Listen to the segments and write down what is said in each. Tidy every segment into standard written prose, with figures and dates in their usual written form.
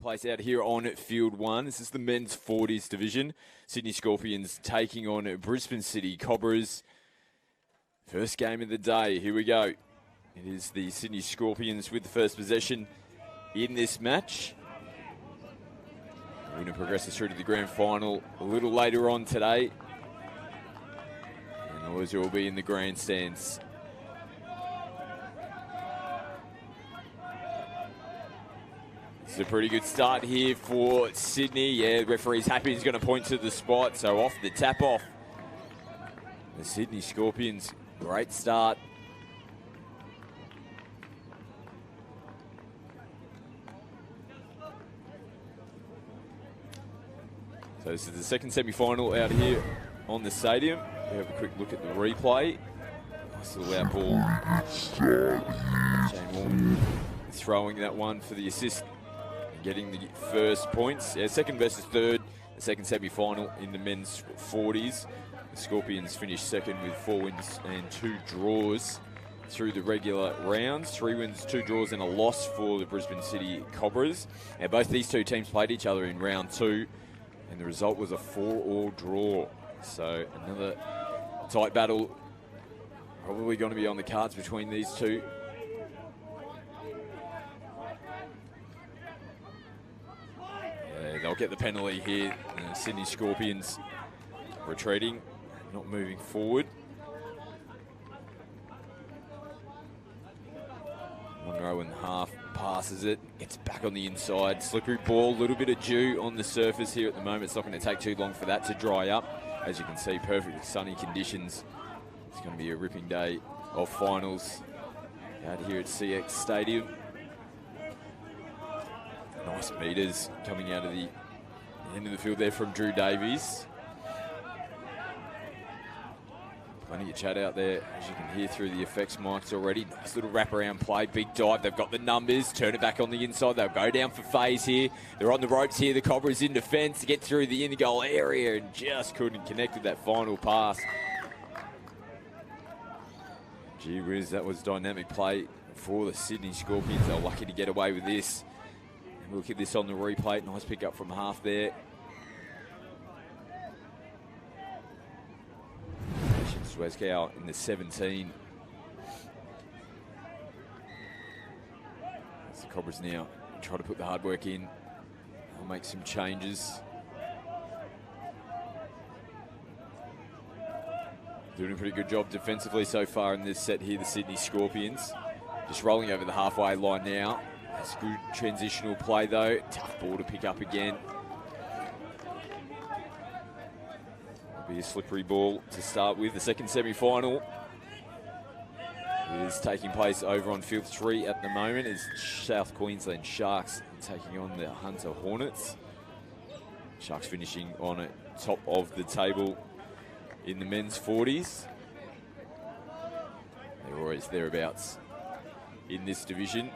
Place out here on Field 1. This is the men's 40s division. Sydney Scorpions taking on Brisbane City Cobras. First game of the day. Here we go. It is the Sydney Scorpions with the first possession in this match. We're going to progress us through to the grand final a little later on today. And the loser will be in the grandstands. It's a pretty good start here for Sydney. Yeah, the referee's happy. He's going to point to the spot. So off the tap off. The Sydney Scorpions, great start. So this is the second semi-final out here on the stadium. We have a quick look at the replay. Nice little out ball. Jane Warman throwing that one for the assist. Getting the first points. Yeah, second versus third, the second semi-final in the men's 40s. The Scorpions finished second with 4 wins and 2 draws through the regular rounds. 3 wins, 2 draws and a loss for the Brisbane City Cobras. And both these two teams played each other in round 2, and the result was a 4-all draw. So another tight battle probably going to be on the cards between these two. They'll get the penalty here. Sydney Scorpions retreating, not moving forward. 1 row and a half, passes it, gets back on the inside. Slippery ball, a little bit of dew on the surface here at the moment. It's not going to take too long for that to dry up. As you can see, perfectly sunny conditions. It's going to be a ripping day of finals out here at CX Stadium. Nice meters coming out of the end of the field there from Drew Davies. Plenty of chat out there, as you can hear through the effects mics already. Nice little wraparound play, big dive. They've got the numbers, turn it back on the inside. They'll go down for phase here. They're on the ropes here. The Cobras in defence to get through the in-goal area and just couldn't connect with that final pass. Gee whiz, that was dynamic play for the Sydney Scorpions. They're lucky to get away with this. And look at this on the replay. Nice pick up from half there. Suezcow in the 17. As the Cobras now try to put the hard work in. They'll make some changes. Doing a pretty good job defensively so far in this set here, the Sydney Scorpions. Just rolling over the halfway line now. That's good transitional play though. Tough ball to pick up again. Be a slippery ball to start with. The second semi-final is taking place over on Field 3 at the moment. Is South Queensland Sharks taking on the Hunter Hornets. Sharks finishing on it top of the table in the men's 40s. They're always thereabouts in this division.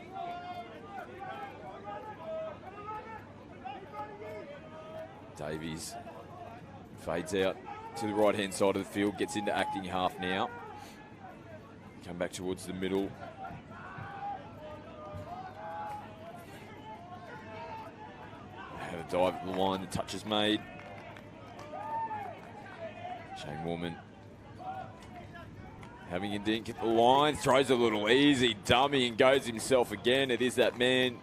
Davies fades out to the right-hand side of the field, gets into acting half now. Come back towards the middle. Had a dive at the line, the touch is made. Shane Warman having a dink at the line, throws a little easy dummy and goes himself again. It is that man,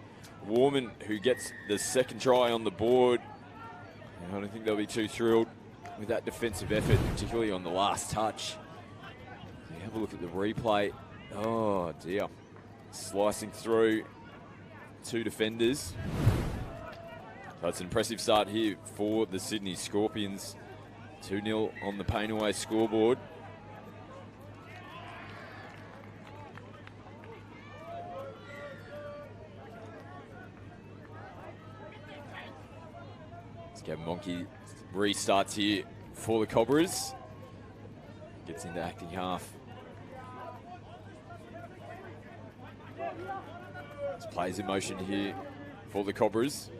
Warman, who gets the second try on the board. I don't think they'll be too thrilled with that defensive effort, particularly on the last touch. You have a look at the replay. Oh dear. Slicing through 2 defenders. So it's an impressive start here for the Sydney Scorpions. 2-0 on the Painaway scoreboard. Monkey restarts here for the Cobras. Gets into acting half. This plays in motion here for the Cobras.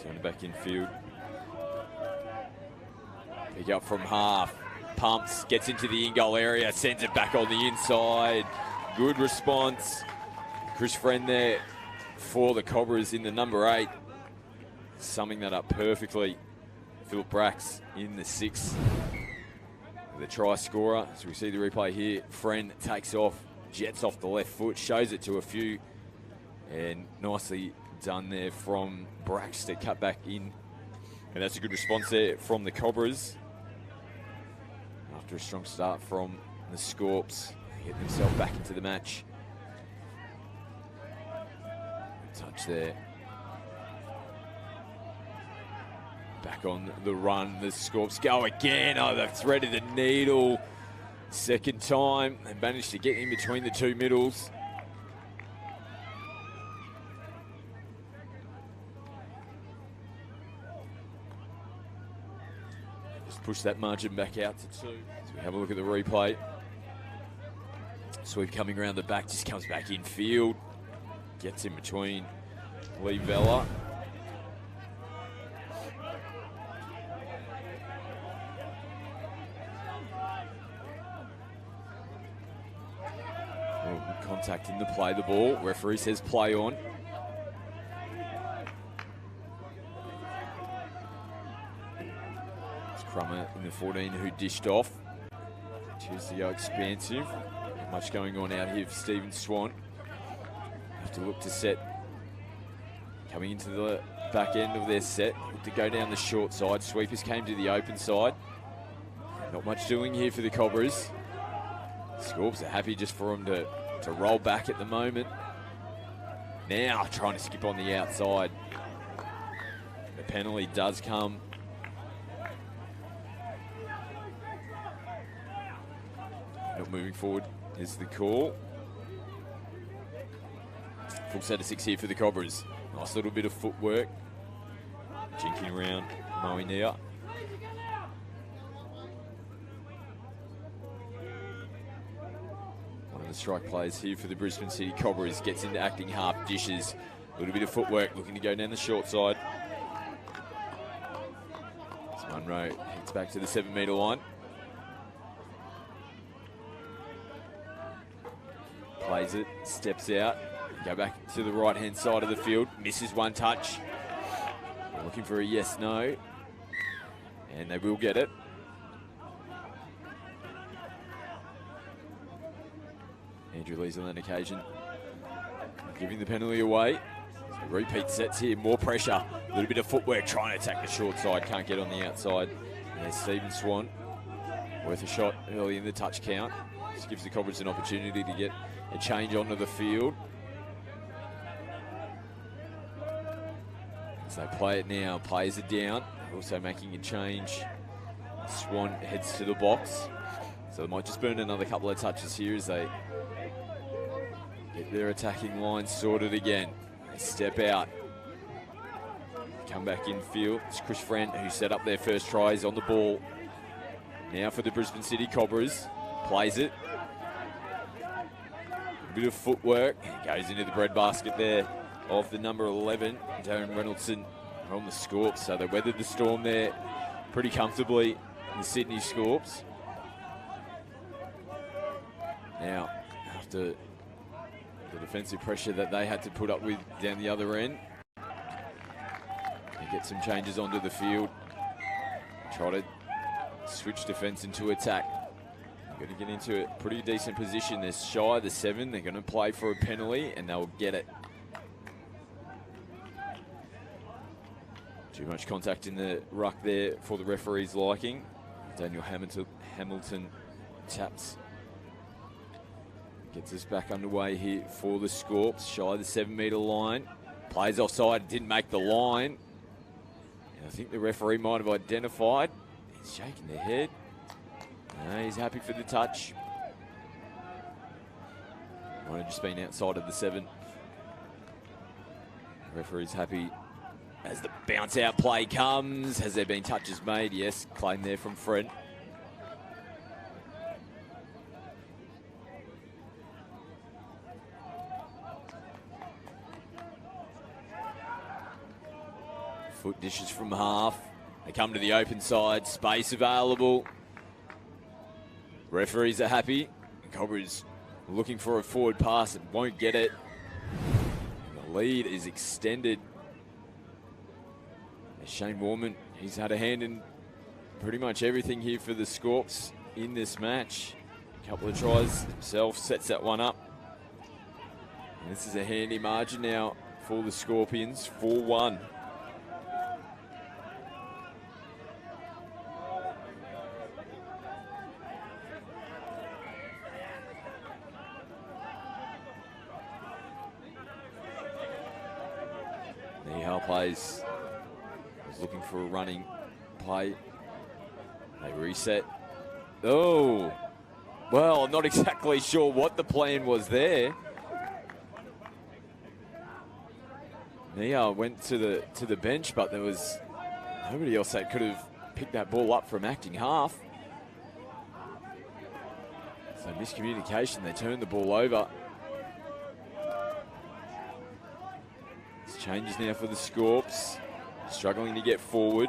Turn it back in field. Pick up from half. Pumps, gets into the in-goal area, sends it back on the inside. Good response. Chris Friend there for the Cobras in the number 8. Summing that up perfectly. Philip Brax in the 6. The try scorer. As we see the replay here, Friend takes off, jets off the left foot, shows it to a few, and nicely done there from Brax to cut back in. And that's a good response there from the Cobras. After a strong start from the Scorps, get themselves back into the match. Touch there. Back on the run, the Scorps go again. Oh, they've threaded the needle. Second time, they managed to get in between the two middles. Just push that margin back out to 2. So we have a look at the replay. Sweep coming around the back, just comes back in field. Gets in between Lee Vella. Contact in the play, the ball. Referee says play on. It's Crummer in the 14 who dished off. Cheers to go expansive. Not much going on out here for Stephen Swan. Have to look to set. Coming into the back end of their set. Look to go down the short side. Sweepers came to the open side. Not much doing here for the Cobras. Scorps are happy just for them to roll back at the moment. Now trying to skip on the outside. The penalty does come. Not moving forward is the call. Full set of 6 here for the Cobras. Nice little bit of footwork. Jinking around Moenia. The strike plays here for the Brisbane City Cobras. Gets into acting half, dishes. A little bit of footwork, looking to go down the short side. As Munro heads back to the 7-metre line. Plays it, steps out. Go back to the right-hand side of the field. Misses one touch. They're looking for a yes-no. And they will get it. Andrew Lee's on that occasion giving the penalty away. So repeat sets here, more pressure. A little bit of footwork trying to attack the short side, can't get on the outside. And there's Stephen Swan, worth a shot early in the touch count. Just gives the Cobras an opportunity to get a change onto the field. As they play it now, players are down. Also making a change. Swan heads to the box. So they might just burn another couple of touches here as they get their attacking line sorted again. They step out. Come back in field. It's Chris Friend who set up their first try. He's on the ball. Now for the Brisbane City Cobras. Plays it. A bit of footwork. Goes into the breadbasket there of the number 11, Darren Reynoldson, on the Scorps. So they weathered the storm there pretty comfortably, the Sydney Scorps. Now, after the defensive pressure that they had to put up with down the other end, they get some changes onto the field. Try to switch defense into attack. Got to get into a pretty decent position. They're shy of the 7. They're going to play for a penalty, and they'll get it. Too much contact in the ruck there for the referee's liking. Daniel Hamilton taps. Gets us back underway here for the Scorps. Shy of the 7-metre line. Plays offside, didn't make the line. And I think the referee might have identified. He's shaking their head. No, he's happy for the touch. Might have just been outside of the 7. The referee's happy as the bounce out play comes. Has there been touches made? Yes, claim there from Fred. Foot dishes from half. They come to the open side. Space available. Referees are happy. Cobras looking for a forward pass and won't get it. And The lead is extended. Shane Warman, he's had a hand in pretty much everything here for the Scorps in this match. A couple of tries himself, sets that one up. And this is a handy margin now for the Scorpions, 4-1. Nihal plays. Looking for a running play. They reset. Oh, well, I'm not exactly sure what the plan was there. Nia went to the bench, but there was nobody else that could have picked that ball up from acting half. So miscommunication, they turned the ball over. It's changes now for the Scorps. Struggling to get forward.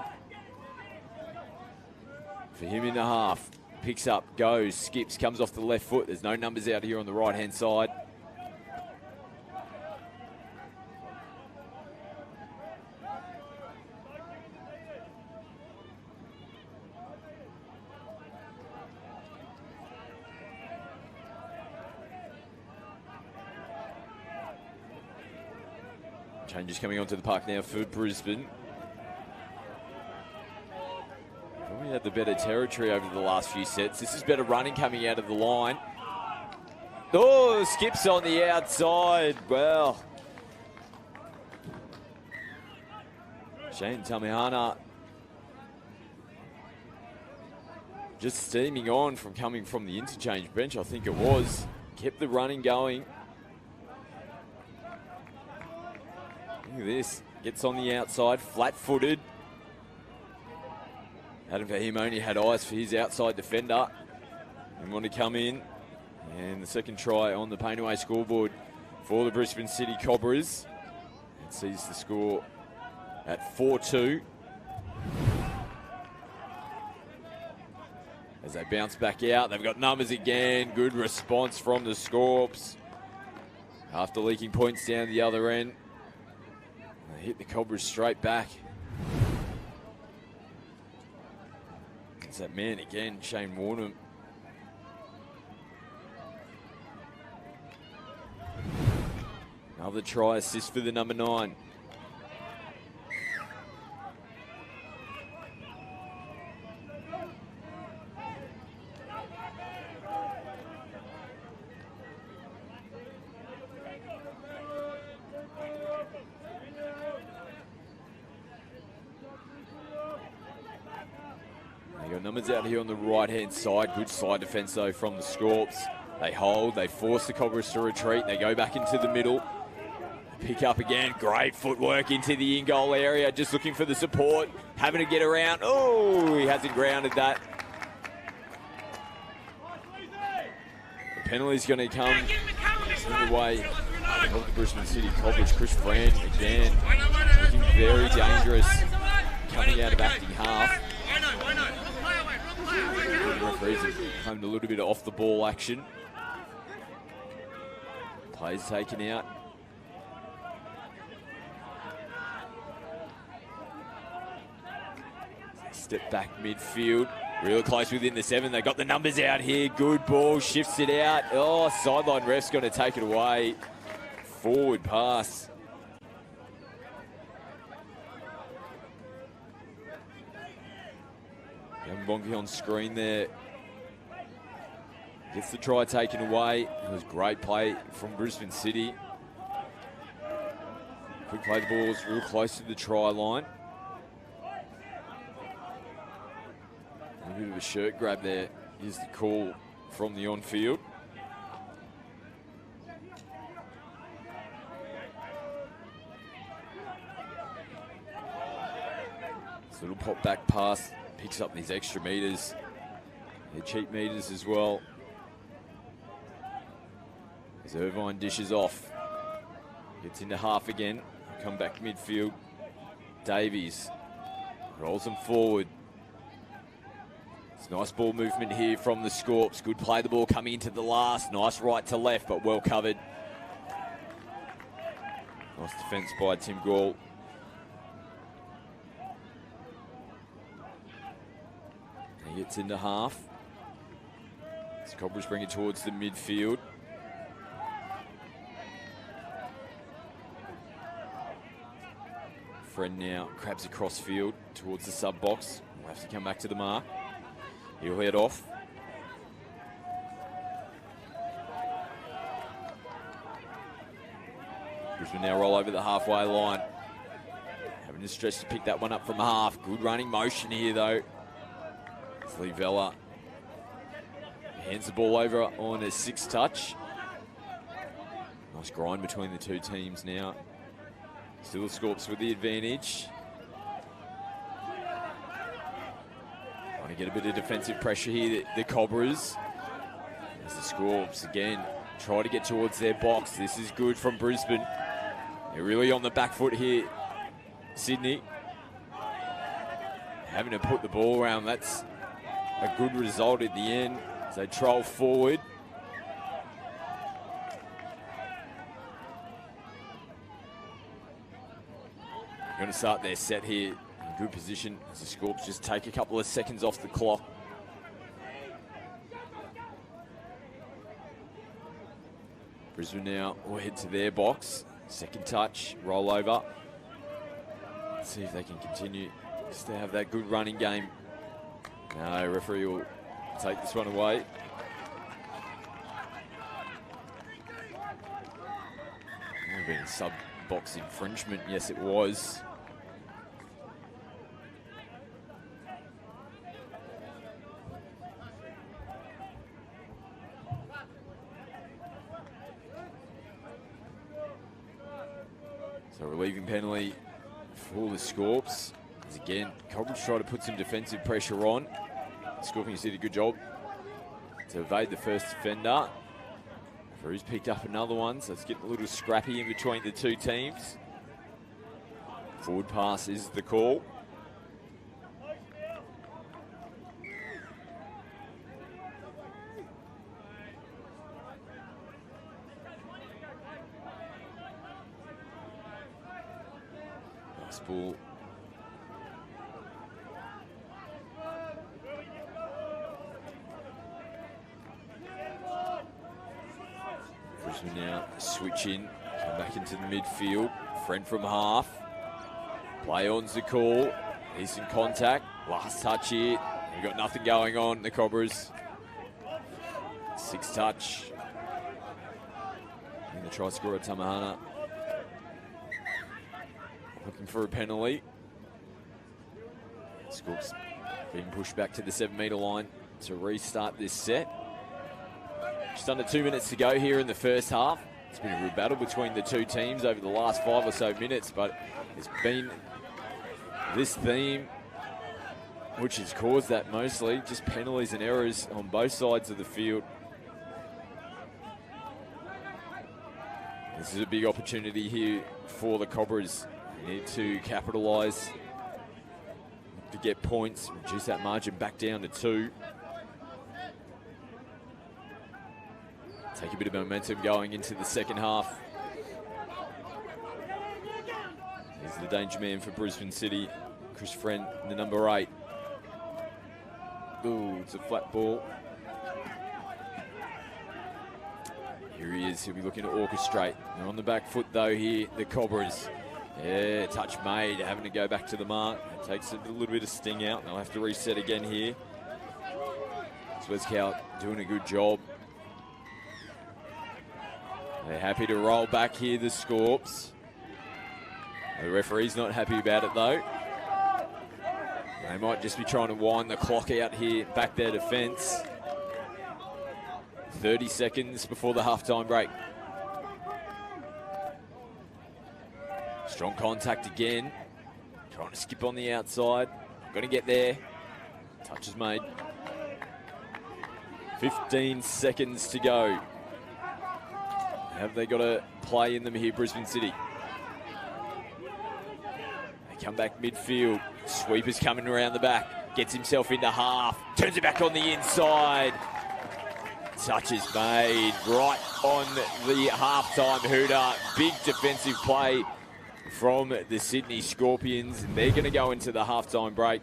For him in the half. Picks up, goes, skips, comes off the left foot. There's no numbers out here on the right-hand side. Changes coming onto the park now for Brisbane. We had the better territory over the last few sets. This is better running coming out of the line. Oh, skips on the outside. Well, Shane Tamihana just steaming on from coming from the interchange bench, I think it was. Kept the running going. Look at this. Gets on the outside, flat-footed. Adam Fahim had eyes for his outside defender. And want to come in. And the second try on the Painaway scoreboard for the Brisbane City Cobras. It sees the score at 4-2. As they bounce back out, they've got numbers again. Good response from the Scorps. After leaking points down the other end. They hit the Cobras straight back. It's that man again, Shane Warnham. Another try assist for the number 9. Numbers out here on the right-hand side. Good side defence, though, from the Scorps. They hold. They force the Cobras to retreat. They go back into the middle. Pick up again. Great footwork into the in-goal area. Just looking for the support. Having to get around. Oh, he hasn't grounded that. The penalty's going to come in the way of the Brisbane City Cobras. Chris Brand, again, looking very dangerous coming out of acting half. The referees have claimed a little bit of off the ball action. Plays taken out. Step back midfield. Real close within the 7. They got the numbers out here. Good ball. Shifts it out. Oh, sideline ref's going to take it away. Forward pass. Young Bonke on screen there. Gets the try taken away. It was great play from Brisbane City. Quick play, the ball's real close to the try line. A bit of a shirt grab there. Here's the call from the on-field. This little pop back pass. Picks up these extra meters. They're cheap meters as well. As Irvine dishes off. Gets into half again. Come back midfield. Davies rolls them forward. It's nice ball movement here from the Scorps. Good play the ball coming into the last. Nice right to left, but well covered. Nice defence by Tim Gall. He gets into half. As Cobras bring it towards the midfield. Friend now crabs across field towards the sub box. Will have to come back to the mark. He'll head off. Brisbane now roll over the halfway line. Having to stretch to pick that one up from half. Good running motion here though. Lee Vella hands the ball over on a 6 touch. Nice grind between the two teams now. Still the Scorps with the advantage. Trying to get a bit of defensive pressure here, the Cobras. As the Scorps again try to get towards their box. This is good from Brisbane. They're really on the back foot here, Sydney. Having to put the ball around, that's a good result at the end as they troll forward. Going to start their set here in good position as the Scorps just take a couple of seconds off the clock. Brisbane now will head to their box. Second touch, roll over. Let's see if they can continue just to have that good running game. No, referee will take this one away. Might have been a sub-box infringement. Yes, it was. So relieving penalty for the Scorps. As again, Cobras try to put some defensive pressure on. Scorpions did a good job to evade the first defender. Referee's picked up another one, so it's getting a little scrappy in between the two teams. Forward pass is the call. Nice ball. Brisbane now switch in, come back into the midfield. Friend from half. Play on's the call. Decent contact. Last touch here. We've got nothing going on, the Cobras. 6 touch. And the try scorer, Tamahana. Looking for a penalty. Scorps being pushed back to the 7-metre line to restart this set. Just under 2 minutes to go here in the first half. It's been a real battle between the two teams over the last 5 or so minutes, but it's been this theme which has caused that mostly. Just penalties and errors on both sides of the field. This is a big opportunity here for the Cobras. They need to capitalise to get points, reduce that margin back down to 2. Take a bit of momentum going into the second half. Here's the danger man for Brisbane City, Chris Friend, the number 8. Ooh, it's a flat ball. Here he is, he'll be looking to orchestrate. They're on the back foot though here, the Cobras. Yeah, touch made, having to go back to the mark. It takes a little bit of sting out, and they'll have to reset again here. Swezcow doing a good job. They're happy to roll back here, the Scorps. The referee's not happy about it though. They might just be trying to wind the clock out here, back their defence. 30 seconds before the halftime break. Strong contact again. Trying to skip on the outside. Going to get there. Touch is made. 15 seconds to go. Have they got a play in them here, Brisbane City? They come back midfield. Sweeper's coming around the back. Gets himself into half. Turns it back on the inside. touch is made right on the halftime hooter. Big defensive play from the Sydney Scorpions. And they're going to go into the halftime break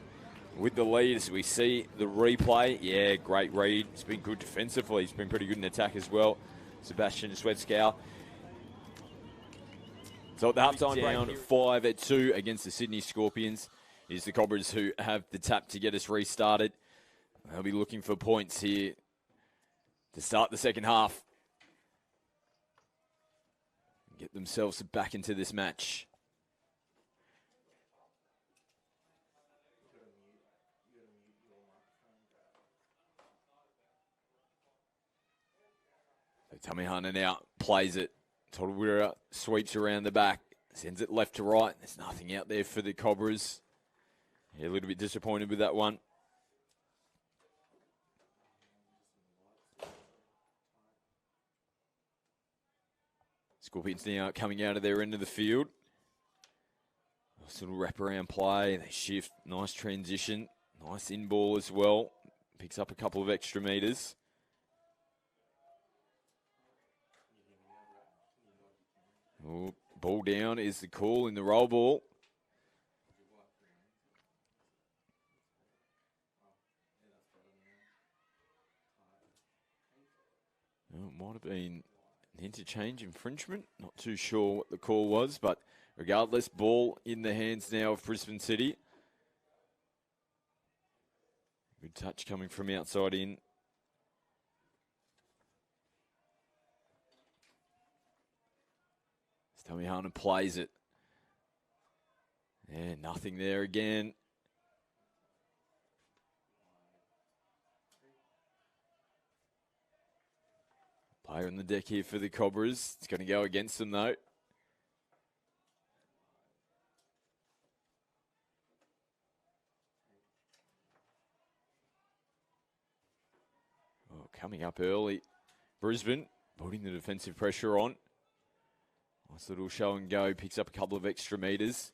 with the lead as we see the replay. Yeah, great read. It's been good defensively. He's been pretty good in attack as well. Sebastian Swetzkow. So at the halftime down 5-2 against the Sydney Scorpions. It's the Cobras who have the tap to get us restarted. They'll be looking for points here to start the second half. Get themselves back into this match. So Tamihana now plays it. Todawira sweeps around the back, sends it left to right. There's nothing out there for the Cobras. Yeah, a little bit disappointed with that one. Scorpions now coming out of their end of the field. Nice little wraparound play. They shift. Nice transition. Nice in ball as well. Picks up a couple of extra meters. Oh, ball down is the call in the roll ball. Oh, it might have been an interchange infringement. Not too sure what the call was, but regardless, ball in the hands now of Brisbane City. Good touch coming from outside in. Tamihana plays it. Yeah, nothing there again. Player on the deck here for the Cobras. It's going to go against them though. Oh, coming up early. Brisbane putting the defensive pressure on. Nice little show and go. Picks up a couple of extra meters.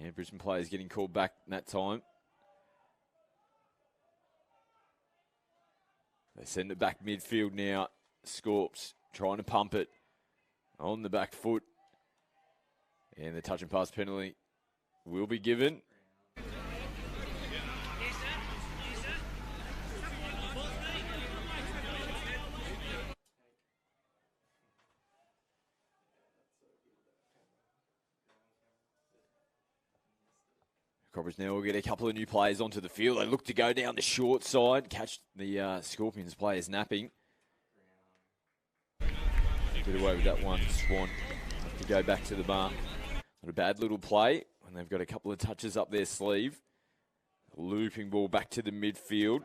Yeah, Brisbane players getting called back that time. They send it back midfield now. Scorps trying to pump it on the back foot. And the touch and pass penalty will be given. Cobras now will get a couple of new players onto the field. They look to go down the short side, catch the Scorpions players napping. Get away with that one, Swan. Have to go back to the bar. Not a bad little play when they've got a couple of touches up their sleeve. Looping ball back to the midfield.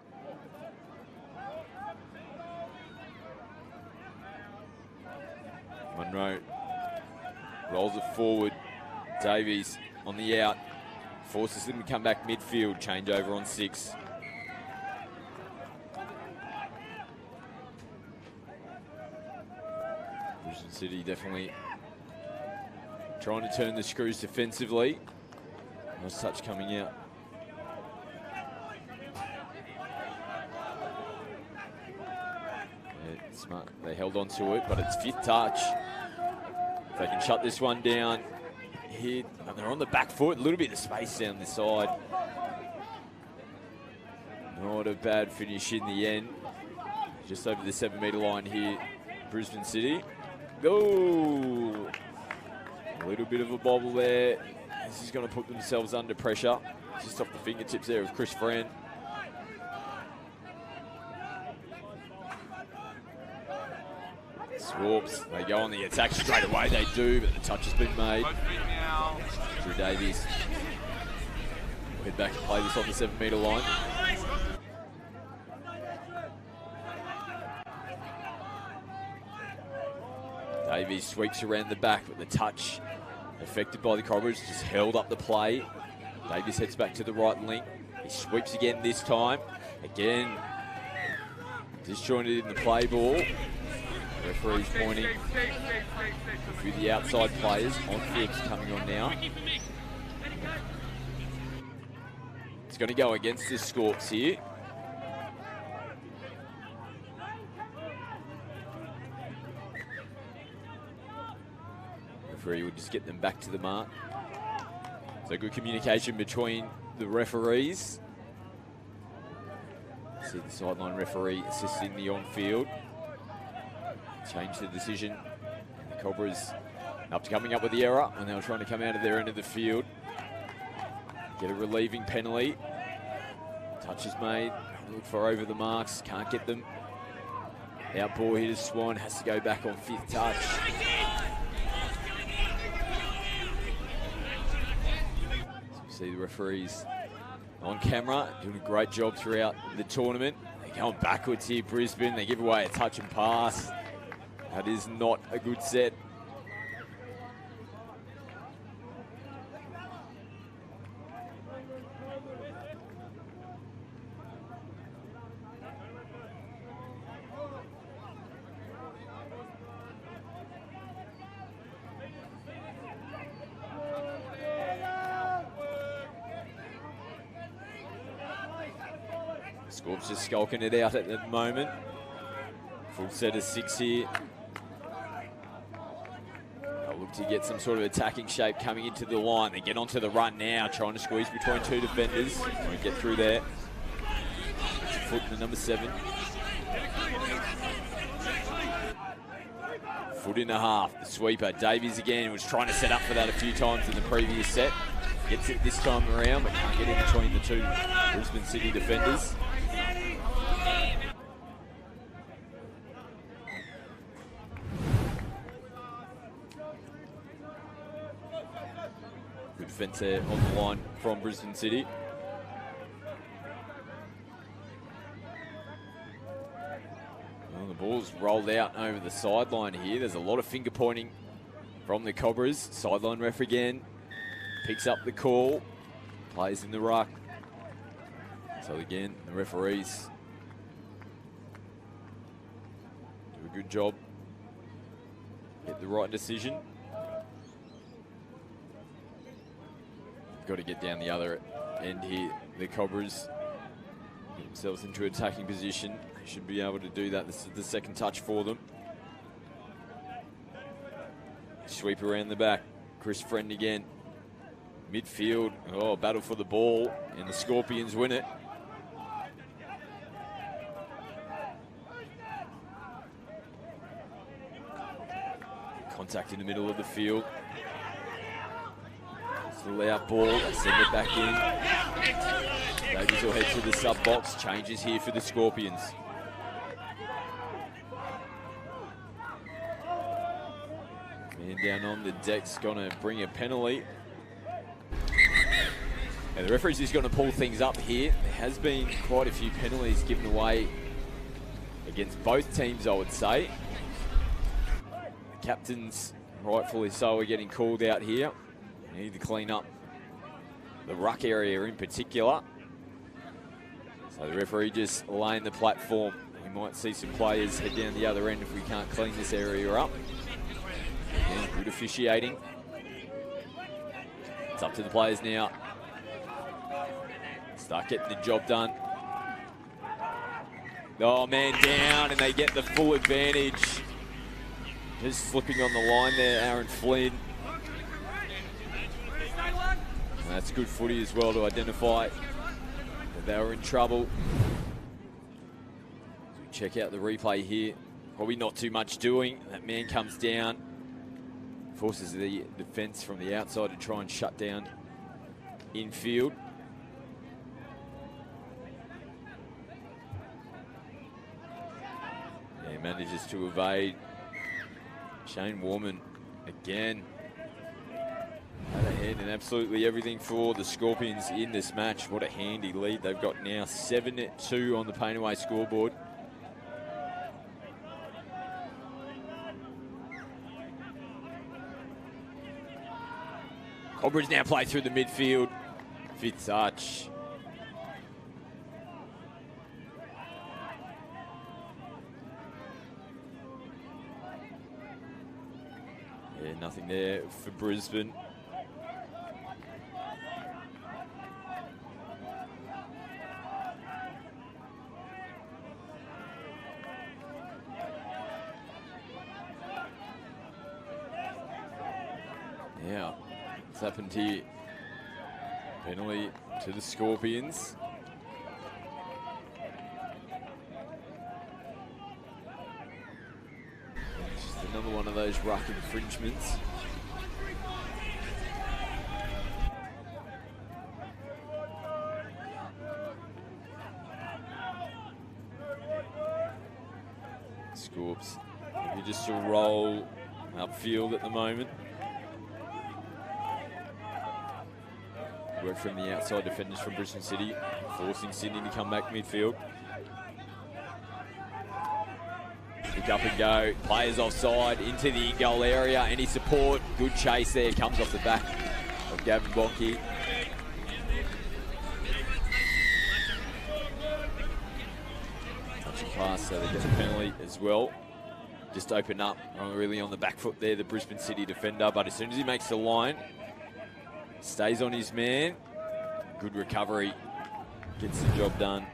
Munro rolls it forward. Davies on the out. Forces them to come back midfield. Change over on 6. Brisbane City definitely trying to turn the screws defensively. Nice touch coming out. Yeah, smart. They held on to it, but it's 5th touch. If they can shut this one down. Hit, and they're on the back foot, a little bit of space down this side. Not a bad finish in the end. Just over the 7-metre line here, Brisbane City. Go! A little bit of a bobble there. This is going to put themselves under pressure. Just off the fingertips there of Chris Fran. Scorps, they go on the attack straight away, they do, but the touch has been made. Drew Davies. We'll head back and play this on the 7-metre line. Davies sweeps around the back, but the touch affected by the Cobras, just held up the play. Davies heads back to the right link. He sweeps again this time. Again, disjointed in the play ball. Referee's pointing to the outside players. On X coming on now. It's going to go against the Scorps here. referee will just get them back to the mark. So good communication between the referees. See the sideline referee assisting the on-field. Change the decision. And the Cobras coming up with the error when they were trying to come out of their end of the field. Get a relieving penalty. Touch is made. Look for over the marks. Can't get them. Outball hitters Swan has to go back on 5th touch. So you see the referees on camera doing a great job throughout the tournament. They're going backwards here, Brisbane. They give away a touch and pass. That is not a good set. Scorps just skulking it out at the moment. Full set of 6 here. They'll look to get some sort of attacking shape coming into the line. They get onto the run now, trying to squeeze between 2 defenders. Won't get through there. It's a foot in the number 7. Foot and a half, the sweeper. Davies again was trying to set up for that a few times in the previous set. Gets it this time around, but can't get in between the 2 Brisbane City defenders. Good defence there on the line from Brisbane City. Well, the ball's rolled out over the sideline here. There's a lot of finger pointing from the Cobras. Sideline ref again. Picks up the call. Plays in the ruck. So again, the referees do a good job. Get the right decision. Got to get down the other end here. The Cobras get themselves into attacking position. They should be able to do that. This is the second touch for them. Sweep around the back. Chris Friend again. Midfield. Oh, battle for the ball. And the Scorpions win it. Contact in the middle of the field. Still out ball, they send it back in. Davies will head to the sub box. Changes here for the Scorpions. Man down on the deck's gonna bring a penalty. And the referee's just gonna pull things up here. There has been quite a few penalties given away against both teams, I would say. The captains, rightfully so, are getting called out here. They need to clean up the ruck area in particular. So the referee just laying the platform. We might see some players head down the other end if we can't clean this area up. Again, good officiating. It's up to the players now. Start getting the job done. Oh, man down, and they get the full advantage. Just slipping on the line there, Aaron Flynn. And that's good footy as well to identify that they were in trouble. So we check out the replay here. Probably not too much doing. That man comes down, forces the defence from the outside to try and shut down infield. Yeah, he manages to evade. Shane Warman again had a hand in absolutely everything for the Scorpions in this match. What a handy lead they've got now. 7-2 on the Painaway scoreboard. Cobras now play through the midfield. 5th touch. Yeah, nothing there for Brisbane. Now, what's happened here? Penalty to the Scorpions. Just another one of those ruck infringements. Scorps, maybe just a roll upfield at the moment. Work from the outside defenders from Brisbane City, forcing Sydney to come back midfield. Pick up and go, players offside, into the goal area, any support, good chase there, comes off the back of Gavin Bonke. Touching pass, so they get a penalty as well. Just open up, really on the back foot there, the Brisbane City defender, but as soon as he makes the line, stays on his man, good recovery, gets the job done.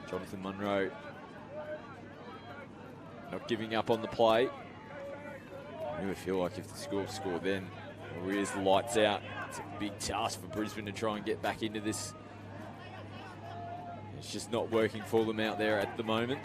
Jonathan Munro not giving up on the play. I really feel like if the Scorps score then, Maria's the lights out. It's a big task for Brisbane to try and get back into this. It's just not working for them out there at the moment.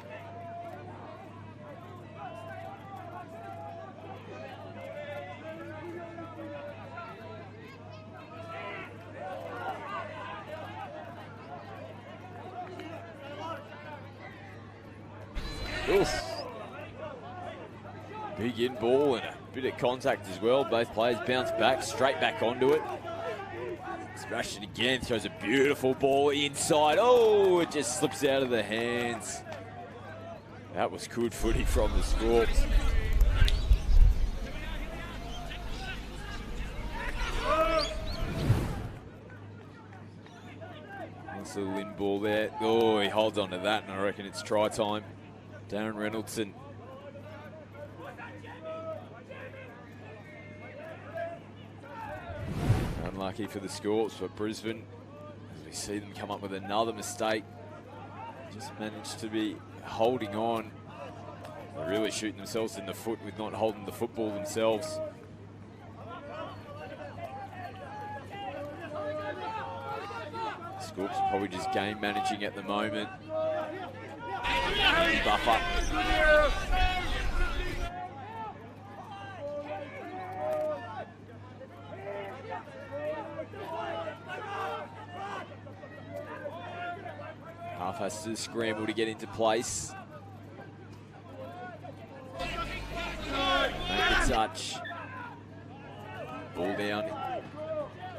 Oof. Big in ball and a bit of contact as well. Both players bounce back, straight back onto it. Smashed it again, throws a beautiful ball inside. Oh, it just slips out of the hands. That was good footy from the Scorps. Nice little in ball there. Oh, he holds on to that, and I reckon it's try time. Darren Reynoldson. Unlucky for the Scorps, but Brisbane, as we see them come up with another mistake, just managed to be holding on. They're really shooting themselves in the foot with not holding the football themselves. Scorps are probably just game managing at the moment. Buffer. Half has to scramble to get into place. Make the touch. Ball down.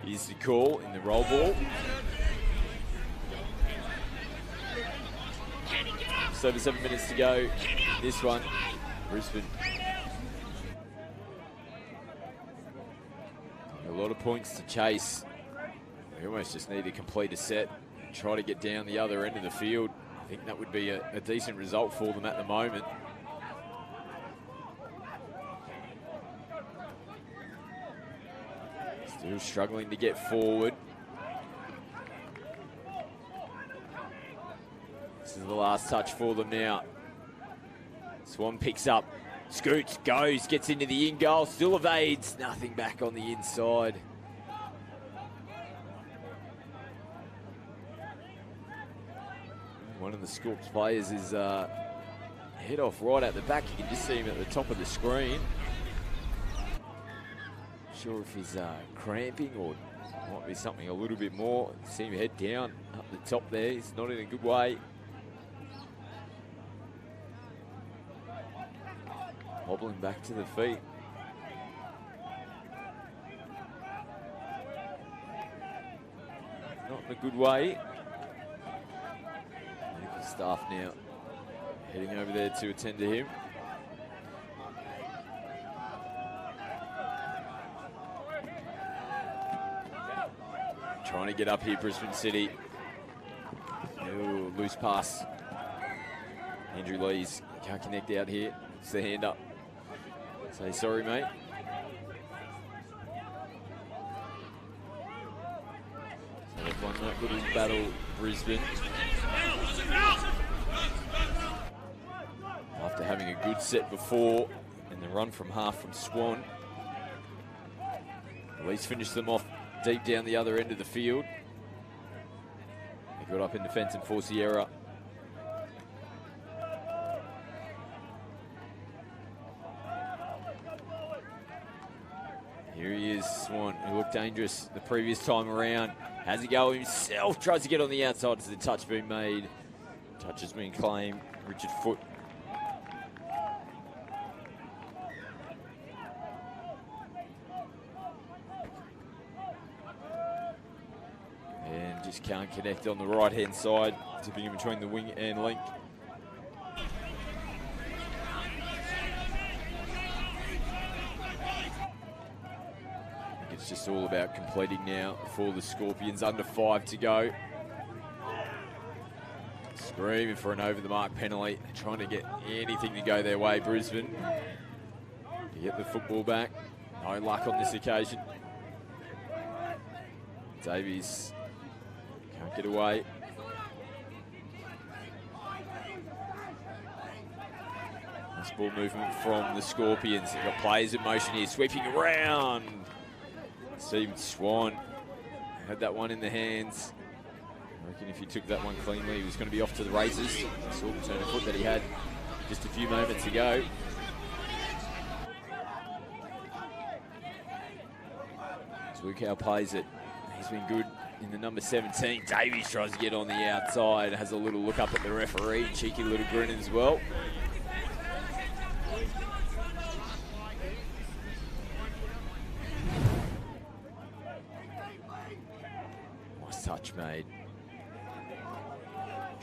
Here's the call in the roll ball. Just over 7 minutes to go in this one. Brisbane. A lot of points to chase. They almost just need to complete a set and try to get down the other end of the field. I think that would be a decent result for them at the moment. Still struggling to get forward. This is the last touch for them now. Swan picks up, scoots, goes, gets into the in goal, still evades, nothing back on the inside. One of the Scorps players is head off right at the back. You can just see him at the top of the screen. Not sure if he's cramping or might be something a little bit more. See him head down up the top there. He's not in a good way. Hobbling back to the feet. Not in a good way. Medical staff now heading over there to attend to him. Trying to get up here, Brisbane City. Ooh, loose pass. Andrew Lees can't connect out here. It's the hand up. Say sorry, mate. So they've won that little battle, Brisbane. After having a good set before and the run from half from Swan. least finish them off deep down the other end of the field. They got up in defence and forced the error. Here he is, Swan, who looked dangerous the previous time around. Has a go himself, tries to get on the outside as the touch being made. Touch has been claimed. Richard Foote. And just can't connect on the right-hand side, tipping in between the wing and link. It's just all about completing now for the Scorpions. Under 5 to go. Screaming for an over-the-mark penalty. Trying to get anything to go their way, Brisbane. To get the football back. No luck on this occasion. Davies can't get away. Nice ball movement from the Scorpions. They've got players in motion here, sweeping around. Stephen Swan had that one in the hands. I reckon if he took that one cleanly, he was going to be off to the races. Saw the turn of foot that he had just a few moments ago. Zwickau plays it. He's been good in the number 17. Davies tries to get on the outside, has a little look up at the referee. Cheeky little grin as well. Touch made.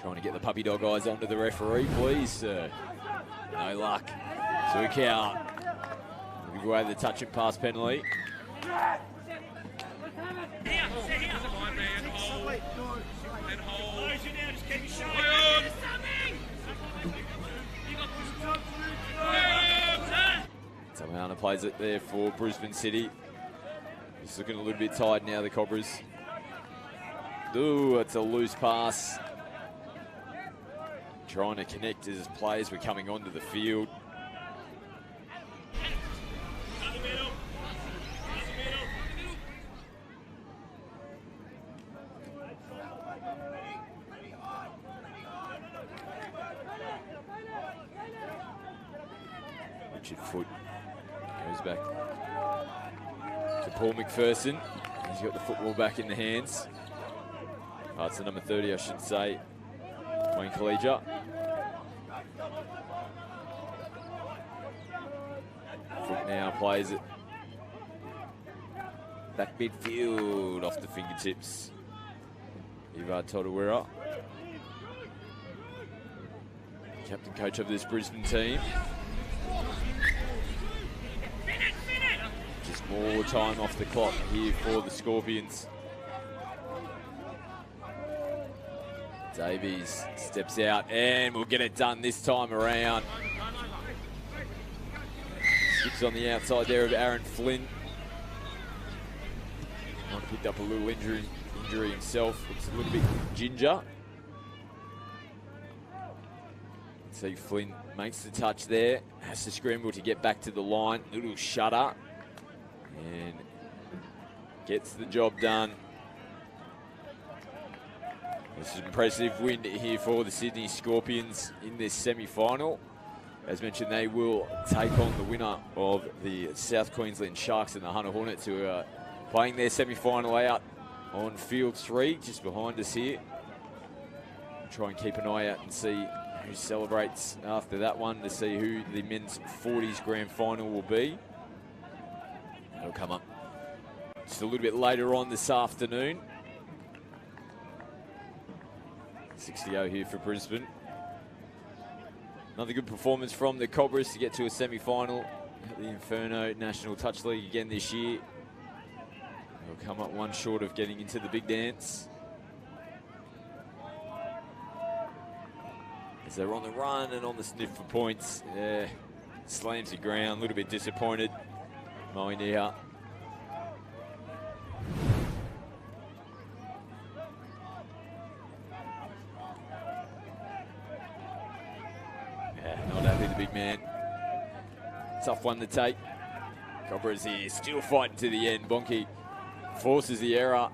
Trying to get the puppy dog eyes onto the referee, please. No luck. Zwickau. Give away the touch and pass penalty. Samana plays it there for Brisbane City. Just looking a little bit tired now, the Cobras. Ooh, it's a loose pass. Trying to connect as players were coming onto the field. Richard Foote goes back to Paul McPherson. He's got the football back in the hands. It's the number 30, I should say, Wayne Collegia. Foote now plays it back midfield off the fingertips. Ivar Todawera, captain coach of this Brisbane team. Just more time off the clock here for the Scorpions. Davies steps out and will get it done this time around. Skips on the outside there of Aaron Flynn. Might have picked up a little injury himself. Looks a little bit ginger. See Flynn makes the touch there. Has to scramble to get back to the line. Little shutter. And gets the job done. This is an impressive win here for the Sydney Scorpions in this semi-final. As mentioned, they will take on the winner of the South Queensland Sharks and the Hunter Hornets, who are playing their semi-final out on field 3, just behind us here. Try and keep an eye out and see who celebrates after that one, to see who the men's 40s grand final will be. That'll come up just a little bit later on this afternoon. 6 to go here for Brisbane. Another good performance from the Cobras to get to a semi-final at the Inferno National Touch League again this year. They'll come up one short of getting into the big dance. As they're on the run and on the sniff for points. Slams the ground, a little bit disappointed. Moinia. Not happy, the big man. Tough one to take. Cobras here, still fighting to the end. Bonke forces the error.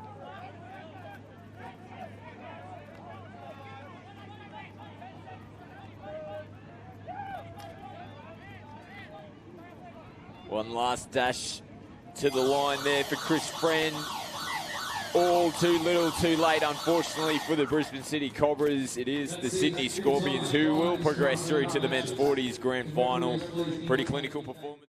One last dash to the line there for Chris Friend. All too little, too late, unfortunately, for the Brisbane City Cobras. It is the Sydney Scorpions who will progress through to the men's 40s grand final. Pretty clinical performance.